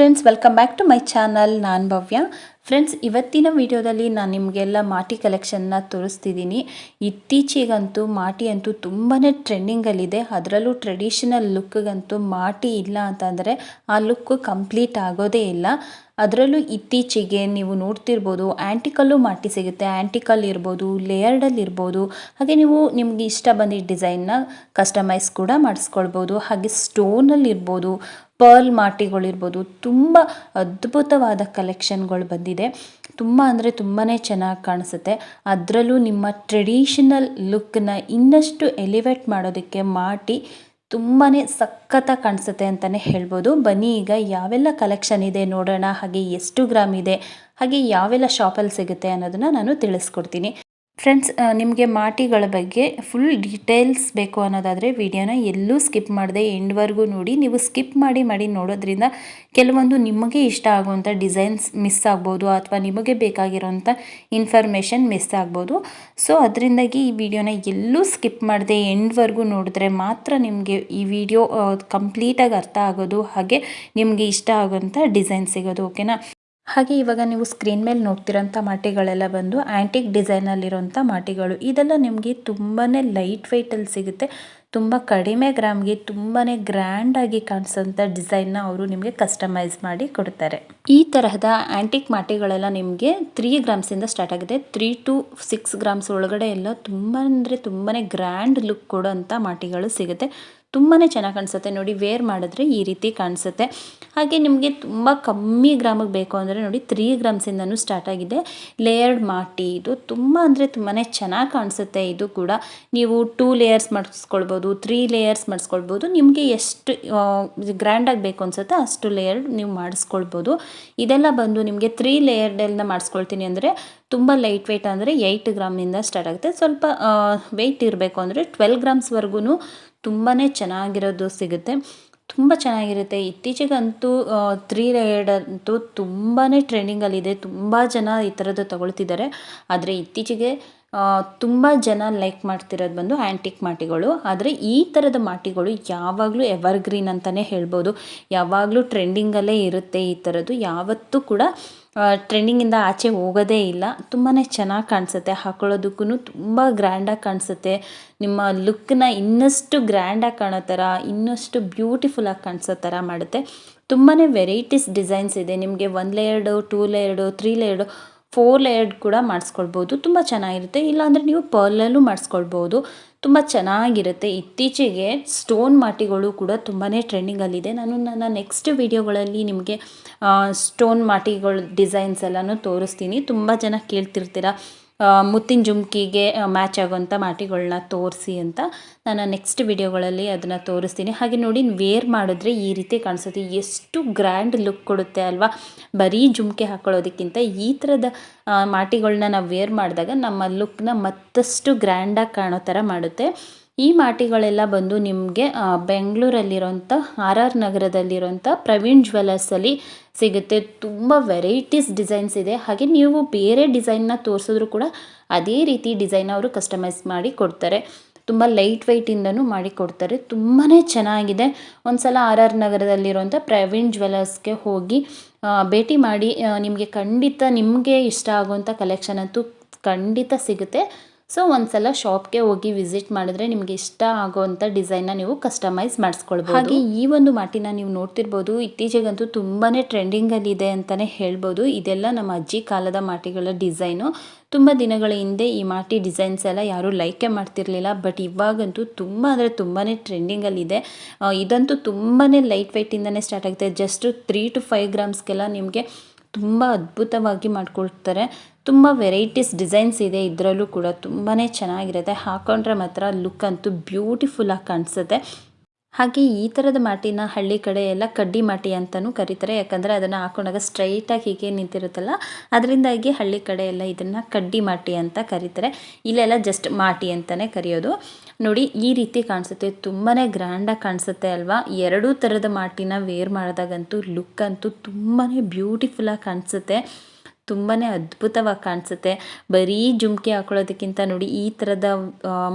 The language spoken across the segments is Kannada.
Friends, welcome back to my channel. ನಾನು ಭವ್ಯ. ಫ್ರೆಂಡ್ಸ್, ಇವತ್ತಿನ ವಿಡಿಯೋದಲ್ಲಿ ನಾನು ನಿಮಗೆಲ್ಲ ಮಾಟಿ ಕಲೆಕ್ಷನ್ನ ತೋರಿಸ್ತಿದ್ದೀನಿ. ಇತ್ತೀಚೆಗಂತೂ ಮಾಟಿ ಅಂತೂ ತುಂಬಾ ಟ್ರೆಂಡಿಂಗಲ್ಲಿದೆ. ಅದರಲ್ಲೂ ಟ್ರೆಡಿಷನಲ್ ಲುಕ್ಗಂತೂ ಮಾಟಿ ಇಲ್ಲ ಅಂತಂದರೆ ಆ ಲುಕ್ ಕಂಪ್ಲೀಟ್ ಆಗೋದೇ ಇಲ್ಲ. ಅದರಲ್ಲೂ ಇತ್ತೀಚೆಗೆ ನೀವು ನೋಡ್ತಿರ್ಬೋದು, ಆ್ಯಂಟಿಕಲ್ಲೂ ಮಾಟಿ ಸಿಗುತ್ತೆ. ಆ್ಯಂಟಿಕಲ್ ಇರ್ಬೋದು, ಲೇಯರ್ಡಲ್ಲಿ ಇರ್ಬೋದು. ಹಾಗೆ ನೀವು ನಿಮಗೆ ಇಷ್ಟ ಬಂದಿದ್ದ ಡಿಸೈನ್ನ ಕಸ್ಟಮೈಸ್ ಕೂಡ ಮಾಡಿಸ್ಕೊಳ್ಬೋದು. ಹಾಗೆ ಸ್ಟೋನಲ್ಲಿ ಇರ್ಬೋದು, ಪರ್ಲ್ ಮಾಟಿಗಳಿರ್ಬೋದು. ತುಂಬ ಅದ್ಭುತವಾದ ಕಲೆಕ್ಷನ್ಗಳು ಬಂದಿದೆ. ತುಂಬ ಅಂದರೆ ತುಂಬಾ ಚೆನ್ನಾಗಿ ಕಾಣಿಸುತ್ತೆ. ಅದರಲ್ಲೂ ನಿಮ್ಮ ಟ್ರೆಡಿಷನಲ್ ಲುಕ್ಕನ್ನ ಇನ್ನಷ್ಟು ಎಲಿವೇಟ್ ಮಾಡೋದಕ್ಕೆ ಮಾಟಿ ತುಂಬಾ ಸಖತ್ತಾಗಿ ಕಾಣಿಸುತ್ತೆ ಅಂತಲೇ ಹೇಳ್ಬೋದು. ಬನ್ನಿ ಈಗ ಯಾವೆಲ್ಲ ಕಲೆಕ್ಷನ್ ಇದೆ ನೋಡೋಣ. ಹಾಗೆ ಎಷ್ಟು ಗ್ರಾಮ್ ಇದೆ, ಹಾಗೆ ಯಾವೆಲ್ಲ ಶಾಪಲ್ಲಿ ಸಿಗುತ್ತೆ ಅನ್ನೋದನ್ನು ನಾನು ತಿಳಿಸ್ಕೊಡ್ತೀನಿ. ಫ್ರೆಂಡ್ಸ್, ನಿಮಗೆ ಮಾಟಿಗಳ ಬಗ್ಗೆ ಫುಲ್ ಡೀಟೇಲ್ಸ್ ಬೇಕು ಅನ್ನೋದಾದರೆ ವಿಡಿಯೋನ ಎಲ್ಲೂ ಸ್ಕಿಪ್ ಮಾಡದೆ ಎಂಡ್ವರೆಗೂ ನೋಡಿ. ನೀವು ಸ್ಕಿಪ್ ಮಾಡಿ ನೋಡೋದ್ರಿಂದ ಕೆಲವೊಂದು ನಿಮಗೆ ಇಷ್ಟ ಆಗುವಂಥ ಡಿಸೈನ್ಸ್ ಮಿಸ್ ಆಗ್ಬೋದು, ಅಥವಾ ನಿಮಗೆ ಬೇಕಾಗಿರೋಂಥ ಇನ್ಫಾರ್ಮೇಷನ್ ಮಿಸ್ ಆಗ್ಬೋದು. ಸೊ ಅದರಿಂದಾಗಿ ಈ ವಿಡಿಯೋನ ಎಲ್ಲೂ ಸ್ಕಿಪ್ ಮಾಡದೆ ಎಂಡ್ವರೆಗೂ ನೋಡಿದ್ರೆ ಮಾತ್ರ ನಿಮಗೆ ಈ ವಿಡಿಯೋ ಕಂಪ್ಲೀಟಾಗಿ ಅರ್ಥ ಆಗೋದು, ಹಾಗೆ ನಿಮಗೆ ಇಷ್ಟ ಆಗೋಂಥ ಡಿಸೈನ್ ಸಿಗೋದು. ಓಕೆನಾ? ಹಾಗೆ ಇವಾಗ ನೀವು ಸ್ಕ್ರೀನ್ ಮೇಲೆ ನೋಡ್ತಿರೋಂಥ ಮಾಟಿಗಳೆಲ್ಲ ಬಂದು ಆ್ಯಂಟಿಕ್ ಡಿಸೈನಲ್ಲಿರೋಂಥ ಮಾಟಿಗಳು. ಇದೆಲ್ಲ ನಿಮಗೆ ತುಂಬಾ ಲೈಟ್ ವೆಯ್ಟಲ್ಲಿ ಸಿಗುತ್ತೆ. ತುಂಬ ಕಡಿಮೆ ಗ್ರಾಮ್ಗೆ ತುಂಬಾ ಗ್ರ್ಯಾಂಡಾಗಿ ಕಾಣಿಸೋಂಥ ಡಿಸೈನ್ನ ಅವರು ನಿಮಗೆ ಕಸ್ಟಮೈಸ್ ಮಾಡಿ ಕೊಡ್ತಾರೆ. ಈ ತರಹದ ಆ್ಯಂಟಿಕ್ ಮಾಟಿಗಳೆಲ್ಲ ನಿಮಗೆ 3 ಗ್ರಾಮ್ಸಿಂದ ಸ್ಟಾರ್ಟ್ ಆಗಿದೆ. 3 to 6 ಗ್ರಾಮ್ಸ್ ಒಳಗಡೆ ಎಲ್ಲ ತುಂಬ ಅಂದರೆ ತುಂಬಾ ಗ್ರ್ಯಾಂಡ್ ಲುಕ್ ಕೊಡೋಂಥ ಮಾಟಿಗಳು ಸಿಗುತ್ತೆ. ತುಂಬಾ ಚೆನ್ನಾಗಿ ಕಾಣಿಸುತ್ತೆ. ನೋಡಿ, ವೇರ್ ಮಾಡಿದ್ರೆ ಈ ರೀತಿ ಕಾಣಿಸುತ್ತೆ. ಹಾಗೆ ನಿಮಗೆ ತುಂಬ ಕಮ್ಮಿ ಗ್ರಾಮಿಗೆ ಬೇಕು ಅಂದರೆ ನೋಡಿ 3 ಗ್ರಾಮ್ಸಿಂದನೂ ಸ್ಟಾರ್ಟ್ ಆಗಿದೆ ಲೇಯರ್ಡ್ ಮಾಟಿ. ಇದು ತುಂಬ ಅಂದರೆ ತುಂಬಾ ಚೆನ್ನಾಗಿ ಕಾಣಿಸುತ್ತೆ. ಇದು ಕೂಡ ನೀವು 2 ಲೇಯರ್ಸ್ ಮಾಡಿಸ್ಕೊಳ್ಬೋದು, 3 ಲೇಯರ್ಸ್ ಮಾಡಿಸ್ಕೊಳ್ಬೋದು. ನಿಮಗೆ ಎಷ್ಟು ಗ್ರ್ಯಾಂಡಾಗಿ ಬೇಕು ಅನಿಸುತ್ತೆ ಅಷ್ಟು ಲೇಯರ್ ನೀವು ಮಾಡಿಸ್ಕೊಳ್ಬೋದು. ಇದೆಲ್ಲ ಬಂದು ನಿಮಗೆ 3 ಲೇಯರ್ಡೆಲ್ಲ ಮಾಡಿಸ್ಕೊಳ್ತೀನಿ ಅಂದರೆ ತುಂಬ ಲೈಟ್ ವೆಯ್ಟ್ ಅಂದರೆ 8 ಗ್ರಾಮಿಂದ ಸ್ಟಾರ್ಟ್ ಆಗುತ್ತೆ. ಸ್ವಲ್ಪ ವೆಯ್ಟ್ ಇರಬೇಕು ಅಂದರೆ 12 ಗ್ರಾಮ್ಸ್ವರೆಗೂ ತುಂಬಾ ಚೆನ್ನಾಗಿರೋದು ಸಿಗುತ್ತೆ. ತುಂಬ ಚೆನ್ನಾಗಿರುತ್ತೆ. ಇತ್ತೀಚೆಗಂತೂ 3 ಲೇಯರ್ಡ್ ಅಂತೂ ತುಂಬಾ ಟ್ರೆಂಡಿಂಗಲ್ಲಿದೆ. ತುಂಬ ಜನ ಈ ಥರದ್ದು ತಗೊಳ್ತಿದ್ದಾರೆ. ಆದರೆ ಇತ್ತೀಚೆಗೆ ತುಂಬ ಜನ ಲೈಕ್ ಮಾಡ್ತಿರೋದು ಬಂದು ಆ್ಯಂಟಿಕ್ ಮಾಟಿಗಳು. ಆದರೆ ಈ ಥರದ ಮಾಟಿಗಳು ಯಾವಾಗಲೂ ಎವರ್ಗ್ರೀನ್ ಅಂತಲೇ ಹೇಳ್ಬೋದು. ಯಾವಾಗಲೂ ಟ್ರೆಂಡಿಂಗಲ್ಲೇ ಇರುತ್ತೆ. ಈ ಥರದ್ದು ಯಾವತ್ತೂ ಕೂಡ ಟ್ರೆಂಡಿಂಗಿಂದ ಆಚೆ ಹೋಗೋದೇ ಇಲ್ಲ. ತುಂಬಾ ಚೆನ್ನಾಗಿ ಕಾಣಿಸುತ್ತೆ. ಹಾಕೊಳ್ಳೋದಕ್ಕೂ ತುಂಬ ಗ್ರ್ಯಾಂಡಾಗಿ ಕಾಣಿಸುತ್ತೆ. ನಿಮ್ಮ ಲುಕ್ಕನ್ನ ಇನ್ನಷ್ಟು ಗ್ರ್ಯಾಂಡಾಗಿ ಕಾಣೋ ಥರ, ಇನ್ನಷ್ಟು ಬ್ಯೂಟಿಫುಲ್ಲಾಗಿ ಕಾಣಿಸೋ ಥರ ಮಾಡುತ್ತೆ. ತುಂಬಾ ವೆರೈಟೀಸ್ ಡಿಸೈನ್ಸ್ ಇದೆ. ನಿಮಗೆ 1 ಲೇಯರ್ಡು, 2 ಲೇಯರ್ಡು, 3 ಲೇಯರ್ಡು, 4 ಲೇಯರ್ಡ್ ಕೂಡ ಮಾಡಿಸ್ಕೊಳ್ಬೋದು. ತುಂಬ ಚೆನ್ನಾಗಿರುತ್ತೆ. ಇಲ್ಲಾಂದರೆ ನೀವು ಪರ್ಲಲ್ಲೂ ಮಾಡಿಸ್ಕೊಳ್ಬೋದು. ತುಂಬ ಚೆನ್ನಾಗಿರುತ್ತೆ. ಇತ್ತೀಚೆಗೆ ಸ್ಟೋನ್ ಮಾಟಿಗಳು ಕೂಡ ತುಂಬಾ ಟ್ರೆಂಡಿಂಗಲ್ಲಿದೆ. ನಾನು ನನ್ನ ನೆಕ್ಸ್ಟ್ ವಿಡಿಯೋಗಳಲ್ಲಿ ನಿಮಗೆ ಸ್ಟೋನ್ ಮಾಟಿಗಳ ಡಿಸೈನ್ಸ್ ಎಲ್ಲನೂ ತೋರಿಸ್ತೀನಿ. ತುಂಬ ಜನ ಕೇಳ್ತಿರ್ತೀರ ಮುತ್ತಿನ ಜುಮ್ಕಿಗೆ ಮ್ಯಾಚ್ ಆಗೋಂಥ ಮಾಟಿಗಳನ್ನ ತೋರಿಸಿ ಅಂತ. ನಾನು ನೆಕ್ಸ್ಟ್ ವಿಡಿಯೋಗಳಲ್ಲಿ ಅದನ್ನು ತೋರಿಸ್ತೀನಿ. ಹಾಗೆ ನೋಡಿ, ವೇರ್ ಮಾಡಿದ್ರೆ ಈ ರೀತಿ ಕಾಣಿಸುತ್ತೆ. ಎಷ್ಟು ಗ್ರ್ಯಾಂಡ್ ಲುಕ್ ಕೊಡುತ್ತೆ ಅಲ್ವಾ? ಬರೀ ಜುಮ್ಕೆ ಹಾಕೊಳ್ಳೋದಕ್ಕಿಂತ ಈ ಥರದ ಮಾಟಿಗಳನ್ನ ನಾವು ವೇರ್ ಮಾಡಿದಾಗ ನಮ್ಮ ಲುಕ್ನ ಮತ್ತಷ್ಟು ಗ್ರ್ಯಾಂಡಾಗಿ ಕಾಣೋ ಥರ ಮಾಡುತ್ತೆ. ಈ ಮಾಟಿಗಳೆಲ್ಲ ಬಂದು ನಿಮಗೆ ಬೆಂಗಳೂರಲ್ಲಿರೋಂಥ RR ನಗರದಲ್ಲಿರೋಂಥ ಪ್ರವೀಣ್ ಜ್ಯುವೆಲರ್ಸಲ್ಲಿ ಸಿಗುತ್ತೆ. ತುಂಬ ವೆರೈಟೀಸ್ ಡಿಸೈನ್ಸ್ ಇದೆ. ಹಾಗೆ ನೀವು ಬೇರೆ ಡಿಸೈನ್ನ ತೋರಿಸಿದ್ರು ಕೂಡ ಅದೇ ರೀತಿ ಡಿಸೈನ್ ಅವರು ಕಸ್ಟಮೈಸ್ ಮಾಡಿ ಕೊಡ್ತಾರೆ. ತುಂಬ ಲೈಟ್ ವೆಯ್ಟಿಂದನೂ ಮಾಡಿ ಕೊಡ್ತಾರೆ. ತುಂಬಾ ಚೆನ್ನಾಗಿದೆ. ಒಂದು ಸಲ RR ನಗರದಲ್ಲಿರೋಂಥ ಪ್ರವೀಣ್ ಜ್ಯುವೆಲರ್ಸ್ಗೆ ಹೋಗಿ ಭೇಟಿ ಮಾಡಿ. ನಿಮಗೆ ಖಂಡಿತ ನಿಮಗೆ ಇಷ್ಟ ಆಗುವಂಥ ಕಲೆಕ್ಷನ್ ಅಂತೂ ಖಂಡಿತ ಸಿಗುತ್ತೆ. ಸೊ ಒಂದು ಸಲ ಶಾಪ್ಗೆ ಹೋಗಿ ವಿಸಿಟ್ ಮಾಡಿದ್ರೆ ನಿಮಗೆ ಇಷ್ಟ ಆಗೋವಂಥ ಡಿಸೈನ್ನ ನೀವು ಕಸ್ಟಮೈಸ್ ಮಾಡಿಸ್ಕೊಳ್ಬೋದು. ಹಾಗೆ ಈ ಒಂದು ಮಾಟಿನ ನೀವು ನೋಡ್ತಿರ್ಬೋದು. ಇತ್ತೀಚೆಗಂತೂ ತುಂಬಾ ಟ್ರೆಂಡಿಂಗಲ್ಲಿದೆ ಅಂತಲೇ ಹೇಳ್ಬೋದು. ಇದೆಲ್ಲ ನಮ್ಮ ಅಜ್ಜಿ ಕಾಲದ ಮಾಟಿಗಳ ಡಿಸೈನು. ತುಂಬ ದಿನಗಳ ಹಿಂದೆ ಈ ಮಾಟಿ ಡಿಸೈನ್ಸ್ ಎಲ್ಲ ಯಾರೂ ಲೈಕೇ ಮಾಡ್ತಿರ್ಲಿಲ್ಲ. ಬಟ್ ಇವಾಗಂತೂ ತುಂಬ ಅಂದರೆ ತುಂಬಾ ಟ್ರೆಂಡಿಂಗಲ್ಲಿದೆ. ಇದಂತೂ ತುಂಬಾ ಲೈಟ್ ವೆಯ್ಟಿಂದನೇ ಸ್ಟಾರ್ಟ್ ಆಗುತ್ತೆ. ಜಸ್ಟ್ 3 to 5 ಗ್ರಾಮ್ಸ್ಗೆಲ್ಲ ನಿಮಗೆ ತುಂಬ ಅದ್ಭುತವಾಗಿ ಮಾಡಿಕೊಡ್ತಾರೆ. ತುಂಬ ವೆರೈಟೀಸ್ ಡಿಸೈನ್ಸ್ ಇದೆ. ಇದರಲ್ಲೂ ಕೂಡ ತುಂಬಾ ಚೆನ್ನಾಗಿರುತ್ತೆ. ಹಾಕೊಂಡ್ರೆ ಮಾತ್ರ ಲುಕ್ ಅಂತೂ ಬ್ಯೂಟಿಫುಲ್ಲಾಗಿ ಕಾಣಿಸುತ್ತೆ. ಹಾಗೆ ಈ ಥರದ ಮಾಟಿನ ಹಳ್ಳಿ ಕಡೆ ಎಲ್ಲ ಕಡ್ಡಿ ಮಾಟಿ ಅಂತಲೂ ಕರೀತಾರೆ. ಯಾಕಂದರೆ ಅದನ್ನು ಹಾಕೊಂಡಾಗ ಸ್ಟ್ರೈಟಾಗಿ ಹೀಗೆ ನಿಂತಿರುತ್ತಲ್ಲ, ಅದರಿಂದಾಗಿ ಹಳ್ಳಿ ಕಡೆ ಎಲ್ಲ ಇದನ್ನು ಕಡ್ಡಿ ಮಾಟಿ ಅಂತ ಕರೀತಾರೆ. ಇಲ್ಲೆಲ್ಲ ಜಸ್ಟ್ ಮಾಟಿ ಅಂತಲೇ ಕರೆಯೋದು. ನೋಡಿ, ಈ ರೀತಿ ಕಾಣಿಸುತ್ತೆ. ತುಂಬಾ ಗ್ರ್ಯಾಂಡಾಗಿ ಕಾಣಿಸುತ್ತೆ ಅಲ್ವಾ? 2 ಥರದ ಮಾಟಿನ ವೇರ್ ಮಾಡಿದಾಗಂತೂ ಲುಕ್ ಅಂತೂ ತುಂಬಾ ಬ್ಯೂಟಿಫುಲ್ಲಾಗಿ ಕಾಣಿಸುತ್ತೆ. ತುಂಬಾ ಅದ್ಭುತವಾಗಿ ಕಾಣಿಸುತ್ತೆ. ಬರೀ ಜುಮ್ಕಿ ಹಾಕೊಳ್ಳೋದಕ್ಕಿಂತ ನೋಡಿ ಈ ಥರದ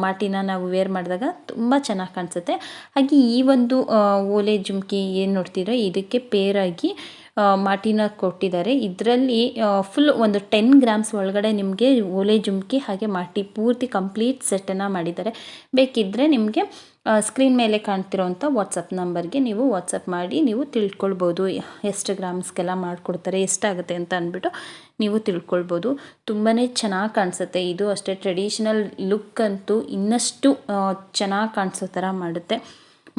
ಮಾಟಿನ ನಾವು ವೇರ್ ಮಾಡಿದಾಗ ತುಂಬ ಚೆನ್ನಾಗಿ ಕಾಣಿಸುತ್ತೆ. ಹಾಗೆ ಈ ಒಂದು ಓಲೆ ಜುಮ್ಕಿ ಏನು ನೋಡ್ತೀರೋ ಇದಕ್ಕೆ ಪೇರಾಗಿ ಮಾಟಿನ ಕೊಟ್ಟಿದ್ದಾರೆ. ಇದರಲ್ಲಿ ಫುಲ್ ಒಂದು 10 ಗ್ರಾಮ್ಸ್ ಒಳಗಡೆ ನಿಮಗೆ ಓಲೆ ಜುಮ್ಕಿ ಹಾಗೆ ಮಾಟಿ ಪೂರ್ತಿ ಕಂಪ್ಲೀಟ್ ಸೆಟ್ಟನ್ನು ಮಾಡಿದ್ದಾರೆ. ಬೇಕಿದ್ದರೆ ನಿಮಗೆ ಸ್ಕ್ರೀನ್ ಮೇಲೆ ಕಾಣ್ತಿರೋಂಥ ವಾಟ್ಸಪ್ ನಂಬರ್ಗೆ ನೀವು ವಾಟ್ಸಪ್ ಮಾಡಿ ನೀವು ತಿಳ್ಕೊಳ್ಬೋದು ಎಷ್ಟು ಗ್ರಾಮ್ಸ್ಗೆಲ್ಲ ಮಾಡಿಕೊಡ್ತಾರೆ, ಎಷ್ಟಾಗುತ್ತೆ ಅಂತ ಅಂದ್ಬಿಟ್ಟು ನೀವು ತಿಳ್ಕೊಳ್ಬೋದು. ತುಂಬಾ ಚೆನ್ನಾಗಿ ಕಾಣಿಸುತ್ತೆ. ಇದು ಅಷ್ಟೇ ಟ್ರೆಡಿಷ್ನಲ್ ಲುಕ್ ಅಂತೂ ಇನ್ನಷ್ಟು ಚೆನ್ನಾಗಿ ಕಾಣಿಸೋ ಥರ ಮಾಡುತ್ತೆ.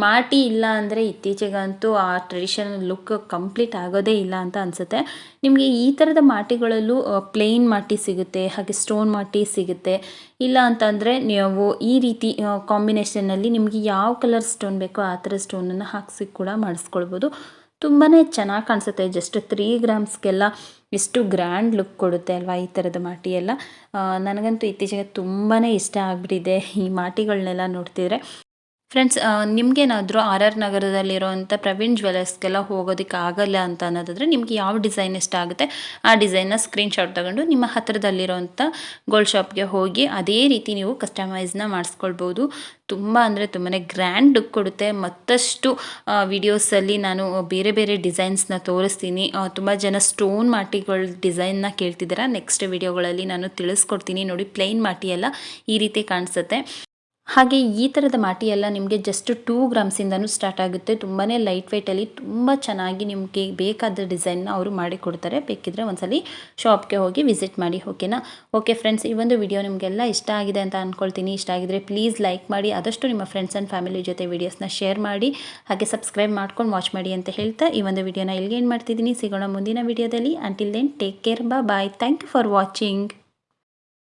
ಮಾಟಿ ಇಲ್ಲ ಅಂದರೆ ಇತ್ತೀಚೆಗಂತೂ ಆ ಟ್ರೆಡಿಷನಲ್ ಲುಕ್ ಕಂಪ್ಲೀಟ್ ಆಗೋದೇ ಇಲ್ಲ ಅಂತ ಅನಿಸುತ್ತೆ. ನಿಮಗೆ ಈ ಥರದ ಮಾಟಿಗಳಲ್ಲೂ ಪ್ಲೇನ್ ಮಾಟಿ ಸಿಗುತ್ತೆ, ಹಾಗೆ ಸ್ಟೋನ್ ಮಾಟಿ ಸಿಗುತ್ತೆ. ಇಲ್ಲ ಅಂತಂದರೆ ನೀವು ಈ ರೀತಿ ಕಾಂಬಿನೇಷನ್ನಲ್ಲಿ ನಿಮಗೆ ಯಾವ ಕಲರ್ ಸ್ಟೋನ್ ಬೇಕೋ ಆ ಥರ ಸ್ಟೋನನ್ನು ಹಾಕಿಸಿ ಕೂಡ ಮಾಡಿಸ್ಕೊಳ್ಬೋದು. ತುಂಬಾ ಚೆನ್ನಾಗಿ ಕಾಣಿಸುತ್ತೆ. ಜಸ್ಟ್ 3 ಗ್ರಾಮ್ಸ್ಗೆಲ್ಲ ಎಷ್ಟು ಗ್ರ್ಯಾಂಡ್ ಲುಕ್ ಕೊಡುತ್ತೆ ಅಲ್ವಾ ಈ ಥರದ ಮಾಟಿ ಎಲ್ಲ. ನನಗಂತೂ ಇತ್ತೀಚೆಗೆ ತುಂಬಾ ಇಷ್ಟ ಆಗಿಬಿಟ್ಟಿದೆ ಈ ಮಾಟಿಗಳನ್ನೆಲ್ಲ ನೋಡ್ತಿದ್ರೆ. ಫ್ರೆಂಡ್ಸ್, ನಿಮಗೇನಾದರೂ RR ನಗರದಲ್ಲಿರೋವಂಥ ಪ್ರವೀಣ್ ಜ್ಯುವೆಲರ್ಸ್ಗೆಲ್ಲ ಹೋಗೋದಕ್ಕೆ ಆಗಲ್ಲ ಅಂತ ಅನ್ನೋದಾದರೆ ನಿಮಗೆ ಯಾವ ಡಿಸೈನ್ ಇಷ್ಟ ಆಗುತ್ತೆ ಆ ಡಿಸೈನ್ನ ಸ್ಕ್ರೀನ್ಶಾಟ್ ತಗೊಂಡು ನಿಮ್ಮ ಹತ್ತಿರದಲ್ಲಿರೋವಂಥ ಗೋಲ್ಡ್ ಶಾಪ್ಗೆ ಹೋಗಿ ಅದೇ ರೀತಿ ನೀವು ಕಸ್ಟಮೈಸ್ನ ಮಾಡಿಸ್ಕೊಳ್ಬೋದು. ತುಂಬ ಅಂದರೆ ತುಂಬಾ ಗ್ರ್ಯಾಂಡ್ ಲುಕ್ ಕೊಡುತ್ತೆ. ಮತ್ತಷ್ಟು ವಿಡಿಯೋಸಲ್ಲಿ ನಾನು ಬೇರೆ ಬೇರೆ ಡಿಸೈನ್ಸ್ನ ತೋರಿಸ್ತೀನಿ. ತುಂಬ ಜನ ಸ್ಟೋನ್ ಮಾಟಿಗಳ ಡಿಸೈನ್ನ ಕೇಳ್ತಿದ್ದೀರಾ. ನೆಕ್ಸ್ಟ್ ವಿಡಿಯೋಗಳಲ್ಲಿ ನಾನು ತಿಳಿಸ್ಕೊಡ್ತೀನಿ. ನೋಡಿ, ಪ್ಲೇನ್ ಮಾಟಿ ಎಲ್ಲ ಈ ರೀತಿ ಕಾಣಿಸುತ್ತೆ. ಹಾಗೆ ಈ ಥರದ ಮಾಟಿ ಎಲ್ಲ ನಿಮಗೆ ಜಸ್ಟ್ 2 ಗ್ರಾಮ್ಸಿಂದನೂ ಸ್ಟಾರ್ಟ್ ಆಗುತ್ತೆ. ತುಂಬಾ ಲೈಟ್ ವೆಯ್ಟಲ್ಲಿ ತುಂಬ ಚೆನ್ನಾಗಿ ನಿಮಗೆ ಬೇಕಾದ ಡಿಸೈನ್ನ ಅವರು ಮಾಡಿಕೊಡ್ತಾರೆ. ಬೇಕಿದ್ದರೆ ಒಂದ್ಸಲಿ ಶಾಪ್ಗೆ ಹೋಗಿ ವಿಸಿಟ್ ಮಾಡಿ. ಓಕೆನಾ? ಓಕೆ ಫ್ರೆಂಡ್ಸ್, ಈ ಒಂದು ವಿಡಿಯೋ ನಿಮಗೆಲ್ಲ ಇಷ್ಟ ಆಗಿದೆ ಅಂತ ಅಂದ್ಕೊಳ್ತೀನಿ. ಇಷ್ಟ ಆಗಿದ್ರೆ ಪ್ಲೀಸ್ ಲೈಕ್ ಮಾಡಿ, ಆದಷ್ಟು ನಿಮ್ಮ ಫ್ರೆಂಡ್ಸ್ ಆ್ಯಂಡ್ ಫ್ಯಾಮಿಲಿ ಜೊತೆ ವೀಡಿಯೋಸ್ನ ಶೇರ್ ಮಾಡಿ, ಹಾಗೆ ಸಬ್ಸ್ಕ್ರೈಬ್ ಮಾಡ್ಕೊಂಡು ವಾಚ್ ಮಾಡಿ ಅಂತ ಹೇಳ್ತಾ ಈ ಒಂದು ವಿಡಿಯೋನ ಇಲ್ಲಿಗೆ ಏನು ಮಾಡ್ತಿದ್ದೀನಿ. ಸಿಗೋಣ ಮುಂದಿನ ವಿಡಿಯೋದಲ್ಲಿ. Until then take care, bye. Thank you for watching.